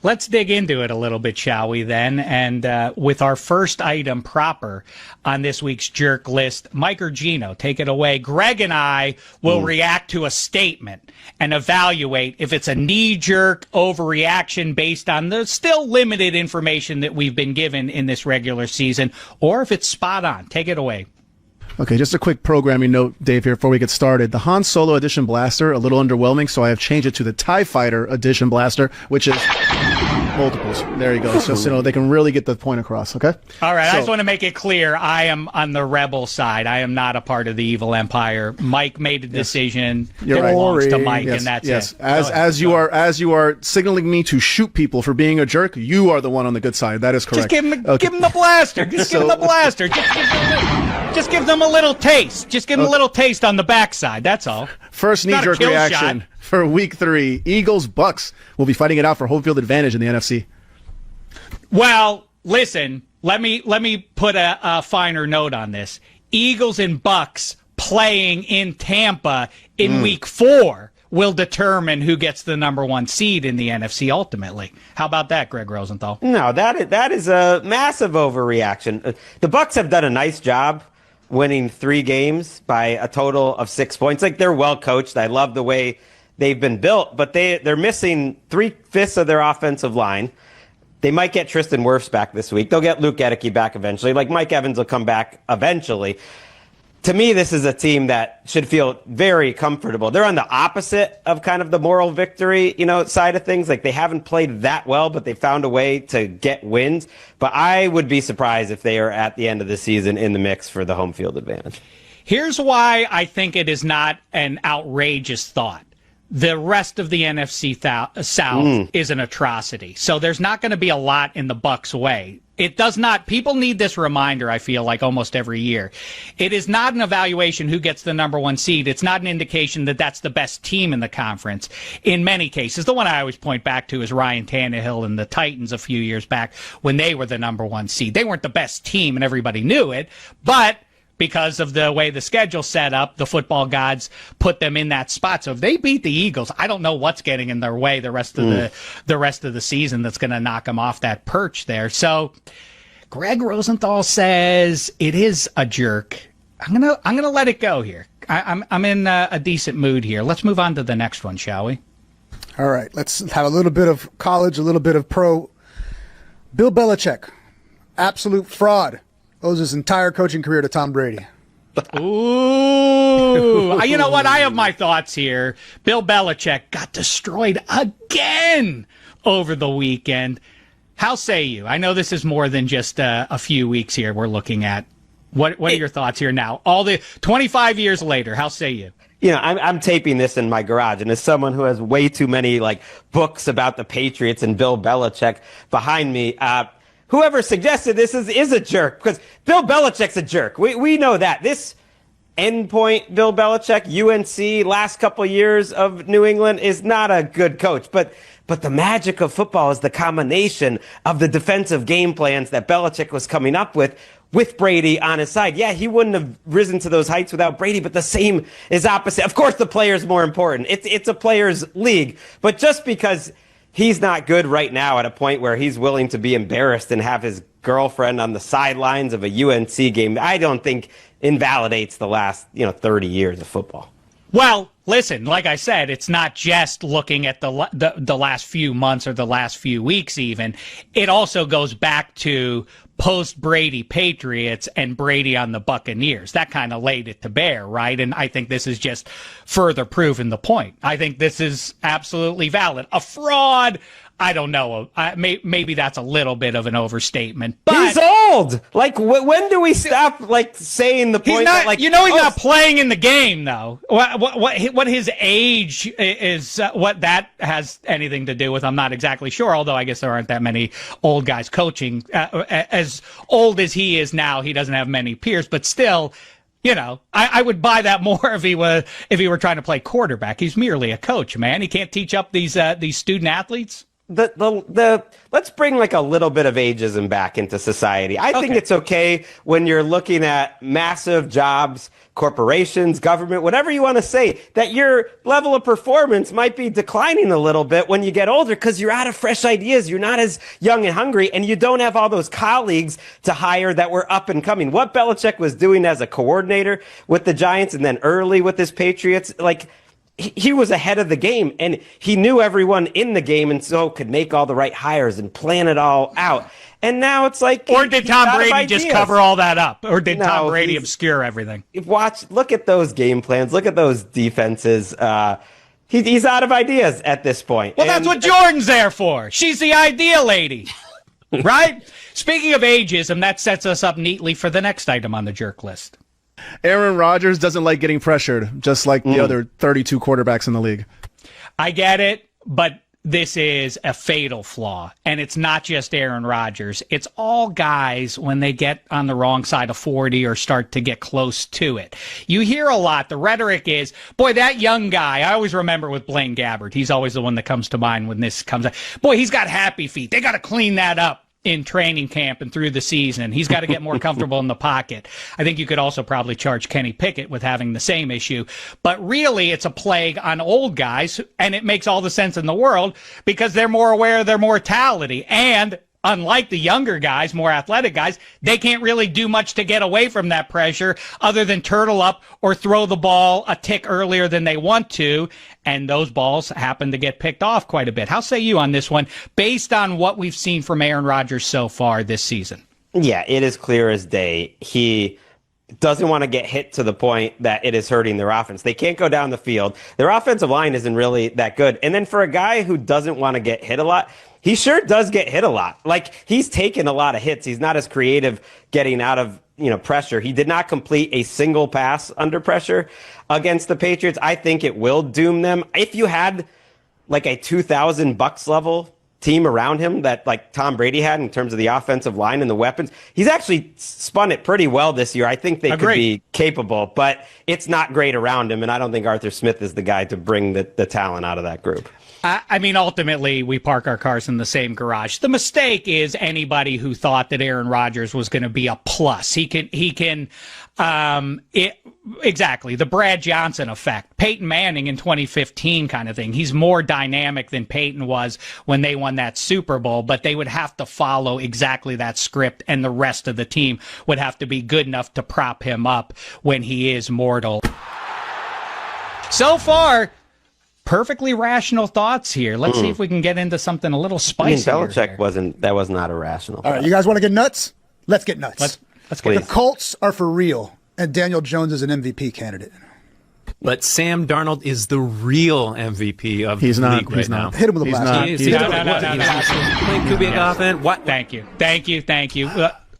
Let's dig into it a little bit, shall we, then? And with our first item proper on this week's jerk list, Mike or Gino, take it away. Greg and I will react to a statement and evaluate if it's a knee-jerk overreaction based on the still limited information that we've been given in this regular season, or if it's spot on. Take it away. Okay, just a quick programming note, Dave, here before we get started. The Han Solo Edition blaster, a little underwhelming, so I have changed it to the TIE Fighter Edition blaster, which is multiples. There you go. So they can really get the point across, okay? All right, I just want to make it clear, I am on the rebel side. I am not a part of the evil empire. Mike made a decision that belongs to Mike, and that's it. As you are signaling me to shoot people for being a jerk, you are the one on the good side. That is correct. Just give him the blaster. Just give him the blaster. Just give them a little taste. Just give them a little taste on the backside. That's all. First knee-jerk reaction for Week 3. Eagles-Bucks will be fighting it out for home field advantage in the NFC. Well, listen. Let me put a finer note on this. Eagles and Bucks playing in Tampa in Week 4 will determine who gets the number 1 seed in the NFC ultimately. How about that, Gregg Rosenthal? No, that is a massive overreaction. The Bucks have done a nice job winning 3 games by a total of 6 points. Like, they're well coached. I love the way they've been built, but they're missing 3/5 of their offensive line. They might get Tristan Wirfs back this week. They'll get Luke Gedeke back eventually. Like, Mike Evans will come back eventually. To me, this is a team that should feel very comfortable. They're on the opposite of kind of the moral victory, side of things. Like, they haven't played that well, but they found a way to get wins. But I would be surprised if they are at the end of the season in the mix for the home field advantage. Here's why I think it is not an outrageous thought. The rest of the NFC South is an atrocity. So there's not going to be a lot in the Bucks' way. It does not. People need this reminder, I feel like, almost every year. It is not an evaluation who gets the number 1 seed. It's not an indication that that's the best team in the conference. In many cases, the one I always point back to is Ryan Tannehill and the Titans a few years back when they were the number 1 seed. They weren't the best team, and everybody knew it, but because of the way the schedule set up, the football gods put them in that spot. So if they beat the Eagles, I don't know what's getting in their way the rest of the season that's going to knock them off that perch there. So Gregg Rosenthal says it is a jerk. I'm gonna let it go here. I'm in a decent mood here. Let's move on to the next one, shall we? All right. Let's have a little bit of college, a little bit of pro. Bill Belichick, absolute fraud. Owes his entire coaching career to Tom Brady. Ooh. You know what? I have my thoughts here. Bill Belichick got destroyed again over the weekend. How say you? I know this is more than just a few weeks here we're looking at. What are your thoughts here now? All the 25 years later, how say you? I'm taping this in my garage, and as someone who has way too many books about the Patriots and Bill Belichick behind me, whoever suggested this is a jerk, because Bill Belichick's a jerk. We know that. This endpoint Bill Belichick, UNC, last couple years of New England, is not a good coach. But the magic of football is the combination of the defensive game plans that Belichick was coming up with Brady on his side. Yeah, he wouldn't have risen to those heights without Brady, but the same is opposite. Of course, the player's more important. It's a player's league. But just because he's not good right now at a point where he's willing to be embarrassed and have his girlfriend on the sidelines of a UNC game, I don't think invalidates the last 30 years of football. Well, listen, like I said, it's not just looking at the last few months or the last few weeks even. It also goes back to post-Brady Patriots and Brady on the Buccaneers. That kind of laid it to bear, right? And I think this is just further proving the point. I think this is absolutely valid. A fraud, I don't know. Maybe that's a little bit of an overstatement. But he's old. When do we stop saying the point? He's not playing in the game, though. What his age is, what that has anything to do with, I'm not exactly sure. Although I guess there aren't that many old guys coaching. As old as he is now, he doesn't have many peers. But still, I would buy that more if he were trying to play quarterback. He's merely a coach, man. He can't teach up these student athletes. the let's bring like a little bit of ageism back into society. I think it's okay when you're looking at massive jobs, corporations, government, whatever you want to say, that your level of performance might be declining a little bit when you get older because you're out of fresh ideas. You're not as young and hungry, and you don't have all those colleagues to hire that were up and coming. What Belichick was doing as a coordinator with the Giants and then early with his Patriots, like, he was ahead of the game, and he knew everyone in the game, and so could make all the right hires and plan it all out. And now it's like, or did Tom Brady just cover all that up, or did Tom Brady obscure everything? Look at those game plans, look at those defenses. He's out of ideas at this point. Well, that's what Jordan's there for. She's the idea lady, right? Speaking of ageism, that sets us up neatly for the next item on the jerk list. Aaron Rodgers doesn't like getting pressured, just like the other 32 quarterbacks in the league. I get it, but this is a fatal flaw. And it's not just Aaron Rodgers. It's all guys when they get on the wrong side of 40 or start to get close to it. You hear a lot. The rhetoric is, boy, that young guy, I always remember with Blaine Gabbert. He's always the one that comes to mind when this comes up. Boy, he's got happy feet. They got to clean that up in training camp and through the season. He's got to get more comfortable in the pocket. I think you could also probably charge Kenny Pickett with having the same issue. But really, it's a plague on old guys, and it makes all the sense in the world because they're more aware of their mortality. And unlike the younger guys, more athletic guys, they can't really do much to get away from that pressure other than turtle up or throw the ball a tick earlier than they want to. And those balls happen to get picked off quite a bit. How say you on this one, based on what we've seen from Aaron Rodgers so far this season? Yeah, it is clear as day. He doesn't want to get hit to the point that it is hurting their offense. They can't go down the field. Their offensive line isn't really that good. And then for a guy who doesn't want to get hit a lot, he sure does get hit a lot. Like, he's taken a lot of hits. He's not as creative getting out of, pressure. He did not complete a single pass under pressure against the Patriots. I think it will doom them. If you had like a 2000 Bucks level team around him that like Tom Brady had in terms of the offensive line and the weapons, he's actually spun it pretty well this year. I think they could be capable, but it's not great around him. And I don't think Arthur Smith is the guy to bring the talent out of that group. I mean, ultimately, we park our cars in the same garage. The mistake is anybody who thought that Aaron Rodgers was going to be a plus. Exactly, the Brad Johnson effect. Peyton Manning in 2015 kind of thing. He's more dynamic than Peyton was when they won that Super Bowl, but they would have to follow exactly that script, and the rest of the team would have to be good enough to prop him up when he is mortal. So far, perfectly rational thoughts here. Let's see if we can get into something a little spicy. Belichick was not irrational. All right, you guys want to get nuts? Let's get nuts. Let's get The Colts are for real, and Daniel Jones is an MVP candidate. But Sam Darnold is the real MVP of the league right now. Hit him with a blast. He's playing Kubiak offense. What? Thank you.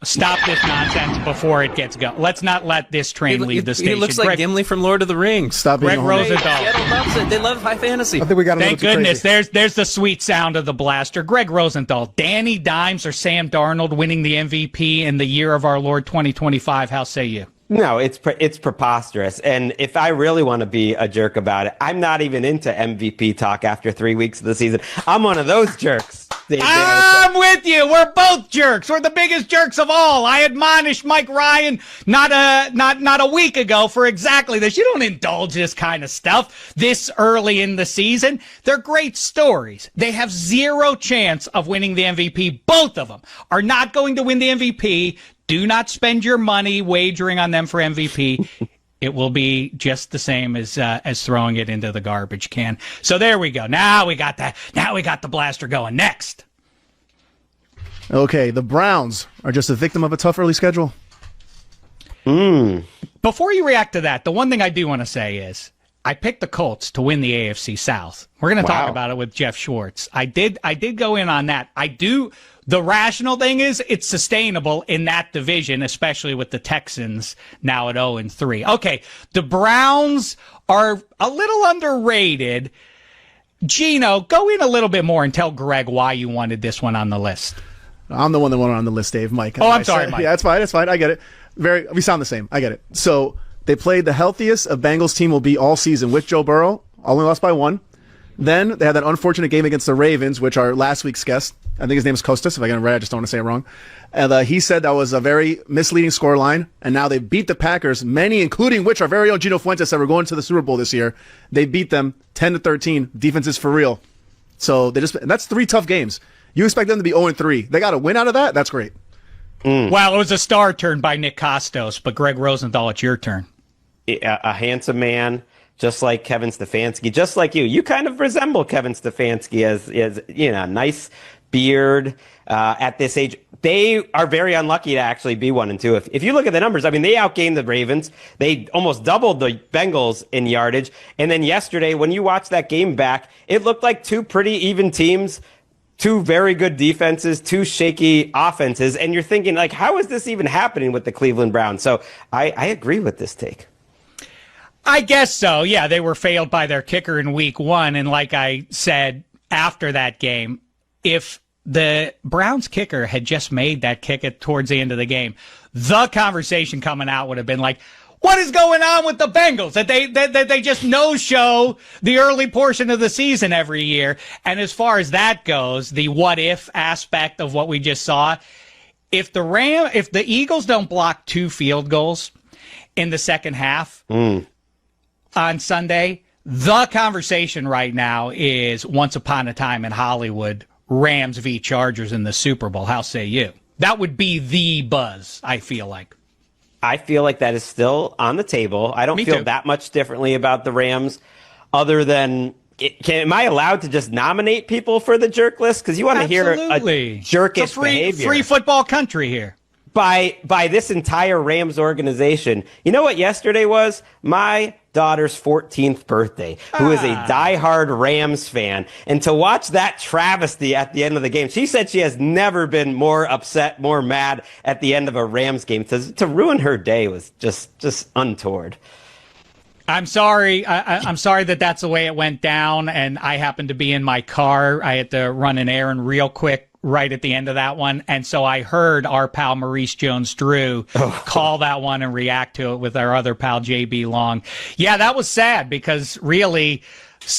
Stop this nonsense before it gets going. Let's not let this train leave the station. He looks like Gimli from Lord of the Rings. Stop being Gregg Rosenthal. Seattle loves it. They love high fantasy. I think we got a Thank little too goodness. crazy. There's the sweet sound of the blaster. Gregg Rosenthal, Danny Dimes, or Sam Darnold winning the MVP in the year of our Lord 2025. How say you? No, it's preposterous. And if I really want to be a jerk about it, I'm not even into MVP talk after 3 weeks of the season. I'm one of those jerks. I'm with you. We're both jerks. We're the biggest jerks of all. I admonished Mike Ryan not a week ago for exactly this. You don't indulge this kind of stuff this early in the season. They're great stories. They have zero chance of winning the MVP. Both of them are not going to win the MVP. Do not spend your money wagering on them for MVP. It will be just the same as throwing it into the garbage can. So there we go. Now we got that. Now we got the blaster going. Next. Okay, the Browns are just a victim of a tough early schedule. Before you react to that, the one thing I do want to say is I picked the Colts to win the AFC South. We're going to talk about it with Jeff Schwartz. I did go in on that. The rational thing is it's sustainable in that division, especially with the Texans now at 0-3. Okay, the Browns are a little underrated. Gino, go in a little bit more and tell Greg why you wanted this one on the list. I'm the one that wanted on the list, Dave. Mike. Oh, I'm sorry, Mike. Yeah, that's fine. I get it. We sound the same. I get it. So they played the healthiest a Bengals team will be all season with Joe Burrow. Only lost by 1. Then they had that unfortunate game against the Ravens, which our last week's guest, I think his name is Costas, if I get it right, I just don't want to say it wrong. And he said that was a very misleading scoreline, and now they beat the Packers, many, including which our very own Gino Fuentes, that were going to the Super Bowl this year. They beat them 10-13. Defense is for real. So that's 3 tough games. You expect them to be 0-3. They got a win out of that? That's great. Well, it was a star turn by Nick Kostos, but Gregg Rosenthal, it's your turn. A handsome man, just like Kevin Stefanski, just like you. You kind of resemble Kevin Stefanski as nice beard at this age. They are very unlucky to actually be 1-2. If you look at the numbers, I mean, they outgained the Ravens. They almost doubled the Bengals in yardage. And then yesterday, when you watch that game back, it looked like 2 pretty even teams. 2 very good defenses, 2 shaky offenses, and you're thinking, like, how is this even happening with the Cleveland Browns? So I agree with this take. I guess so. Yeah, they were failed by their kicker in week 1, and like I said after that game, if the Browns kicker had just made that kick towards the end of the game, the conversation coming out would have been like, what is going on with the Bengals? That they just no-show the early portion of the season every year. And as far as that goes, the what-if aspect of what we just saw, if the Eagles don't block 2 field goals in the second half on Sunday, the conversation right now is once upon a time in Hollywood, Rams v. Chargers in the Super Bowl. How say you? That would be the buzz, I feel like. I feel like that is still on the table. I don't feel that much differently about the Rams other than, am I allowed to just nominate people for the jerk list? Because you want to hear a jerkish behavior. Free football country here. By this entire Rams organization. You know what yesterday was? My daughter's 14th birthday, who is a diehard Rams fan. And to watch that travesty at the end of the game, she said she has never been more upset, more mad at the end of a Rams game. To ruin her day was just untoward. I'm sorry. I'm sorry that that's the way it went down. And I happened to be in my car. I had to run an errand real quick right at the end of that one. And so I heard our pal Maurice Jones-Drew call that one and react to it with our other pal JB Long. Yeah, that was sad because really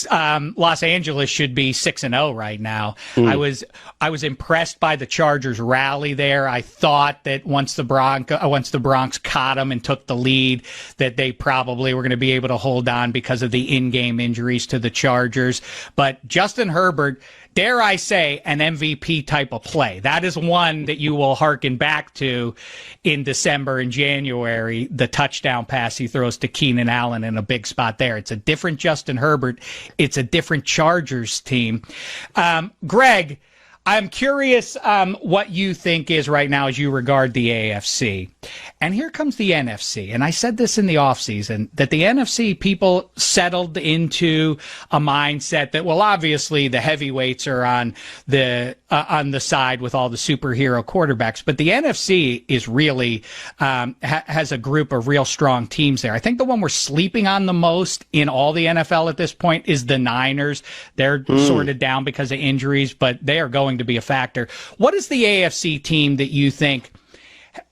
Los Angeles should be 6-0 right now. I was impressed by the Chargers rally there. I thought that once the Bronx caught them and took the lead, that they probably were going to be able to hold on because of the in-game injuries to the Chargers. But Justin Herbert, dare I say, an MVP type of play. That is one that you will hearken back to in December and January, the touchdown pass he throws to Keenan Allen in a big spot there. It's a different Justin Herbert. It's a different Chargers team. Greg, I'm curious what you think is right now as you regard the AFC. And here comes the NFC. And I said this in the offseason, that the NFC people settled into a mindset that, well, obviously the heavyweights are on the side with all the superhero quarterbacks. But the NFC is really has a group of real strong teams there. I think the one we're sleeping on the most in all the NFL at this point is the Niners. They're sorted down because of injuries, but they are going to be a factor. What is the AFC team that you think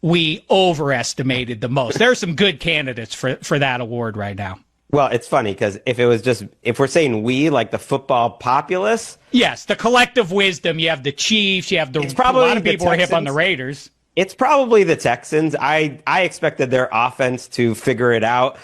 we overestimated the most? There are some good candidates for that award right now. Well, it's funny because if we're saying we, like the football populace. Yes, the collective wisdom. You have the Chiefs, you have a lot of people are hip on the Raiders. It's probably the Texans. I expected their offense to figure it out.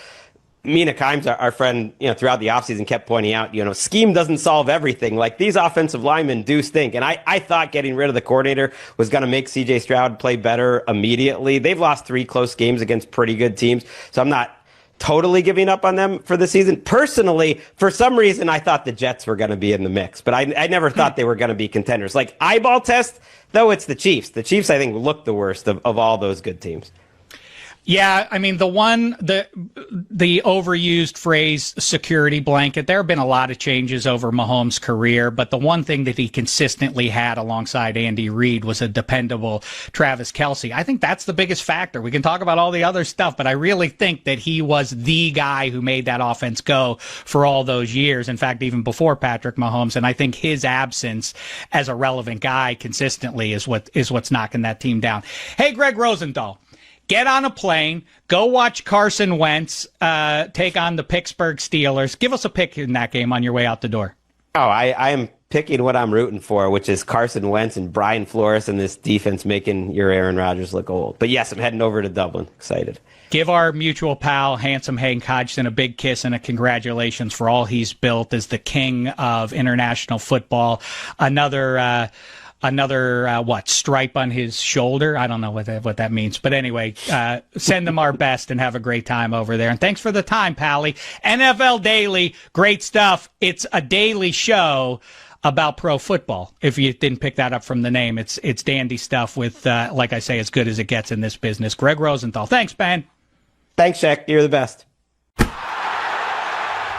Mina Kimes, our friend, throughout the offseason kept pointing out, scheme doesn't solve everything. Like, these offensive linemen do stink. And I thought getting rid of the coordinator was going to make C.J. Stroud play better immediately. They've lost 3 close games against pretty good teams. So I'm not totally giving up on them for the season. Personally, for some reason, I thought the Jets were going to be in the mix. But I never thought they were going to be contenders. Like, eyeball test, though, it's the Chiefs. The Chiefs, I think, look the worst of all those good teams. Yeah, I mean, the overused phrase security blanket, there have been a lot of changes over Mahomes' career, but the one thing that he consistently had alongside Andy Reid was a dependable Travis Kelce. I think that's the biggest factor. We can talk about all the other stuff, but I really think that he was the guy who made that offense go for all those years. In fact, even before Patrick Mahomes, and I think his absence as a relevant guy consistently is what's knocking that team down. Hey, Gregg Rosenthal. Get on a plane, go watch Carson Wentz take on the Pittsburgh Steelers. Give us a pick in that game on your way out the door. Oh, I am picking what I'm rooting for, which is Carson Wentz and Brian Flores and this defense making your Aaron Rodgers look old. But yes, I'm heading over to Dublin. Excited. Give our mutual pal, handsome Hayden Hodgson, a big kiss and a congratulations for all he's built as the king of international football. Another stripe on his shoulder. I don't know what that means. But anyway, send them our best and have a great time over there. And thanks for the time, Pally. NFL Daily, great stuff. It's a daily show about pro football. If you didn't pick that up from the name, it's dandy stuff with, like I say, as good as it gets in this business. Gregg Rosenthal. Thanks, Ben. Thanks, Shaq. You're the best.